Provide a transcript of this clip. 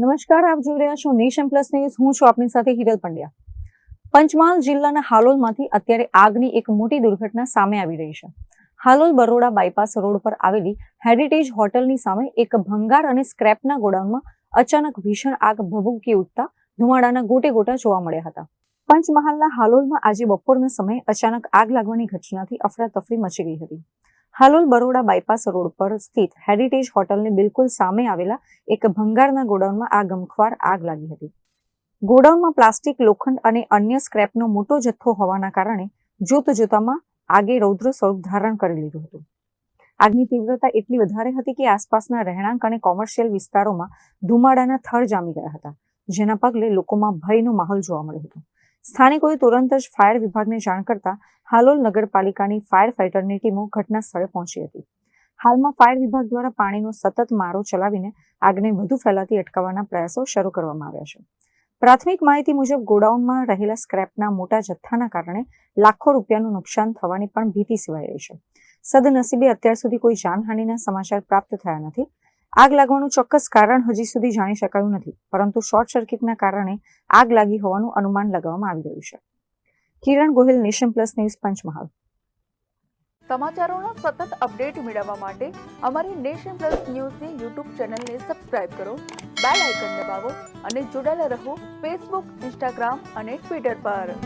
નમસ્કાર, આપ જોઈ રહ્યા છો નેશન પ્લસ ન્યૂઝ. હું છું આપની સાથે હિરલ પંડ્યા. પંચમહાલ જિલ્લાના હાલોલમાંથી અત્યારે આગની એક મોટી દુર્ઘટના સામે આવી રહી છે. હાલોલ બરોડા બાયપાસ રોડ પર આવેલી હેરિટેજ હોટલની સામે એક ભંગાર અને સ્ક્રેપના ગોડાઉનમાં અચાનક ભીષણ આગ ભભૂકી ઉઠતા ધુમાડાના ગોટે ગોટા જોવા મળ્યા હતા. પંચમહાલના હાલોલમાં આજે બપોરના સમયે અચાનક આગ લાગવાની ઘટનાથી અફરાતફરી મચી ગઈ હતી. હાલોલ બરોડા બાયપાસ રોડ પર સ્થિત હેરિટેજ હોટલની બિલકુલ સામે આવેલા એક ભંગારના ગોડાઉનમાં આ ગમખ્વાર આગ લાગી હતી. ગોડાઉનમાં પ્લાસ્ટિક, લોખંડ અને અન્ય સ્ક્રેપનો મોટો જથ્થો હોવાના કારણે જોતજોતામાં આગે રૌદ્ર સ્વરૂપ ધારણ કરી લીધું હતું. આગની તીવ્રતા એટલી વધારે હતી કે આસપાસના રહેણાંક અને કોમર્શિયલ વિસ્તારોમાં ધુમાડાના થર જામી ગયા હતા, જેના પગલે લોકોમાં ભયનો માહોલ જોવા મળ્યો હતો. સ્થાનિકોએ તુરંત જ ફાયર વિભાગને જાણ કરતા હાલોલ નગરપાલિકાની ફાયર ફાઇટરની ટીમો ઘટના સ્થળે પહોંચી હતી. હાલમાં ફાયર વિભાગ દ્વારા પાણીનો સતત મારો ચલાવીને આગને વધુ ફેલાતી અટકાવવાના પ્રયાસો શરૂ કરવામાં આવ્યા છે. પ્રાથમિક માહિતી મુજબ ગોડાઉનમાં રહેલા સ્ક્રેપના મોટા જથ્થાના કારણે લાખો રૂપિયાનું નુકસાન થવાની પણ ભીતિ સેવાઈ રહી છે. સદનસીબે અત્યાર સુધી કોઈ જાનહાનિના સમાચાર પ્રાપ્ત થયા નથી. આગ લાગવાનું ચોક્કસ કારણ હજી સુધી જાણી શકાયું નથી, પરંતુ શોર્ટ સર્કિટના કારણે આગ લાગી હોવાનું અનુમાન લગાવવામાં આવી રહ્યું છે. Kiran Gohil, Nation Plus News, Panchmahal. સમાચારોના સતત અપડેટ મેળવવા માટે અમારી નેશન પ્લસ ન્યૂઝની યુટ્યુબ ચેનલને સબસ્ક્રાઇબ કરો, બેલ આઇકન દબાવો અને જોડાયેલા રહો ફેસબુક, ઇન્સ્ટાગ્રામ અને ટ્વિટર પર.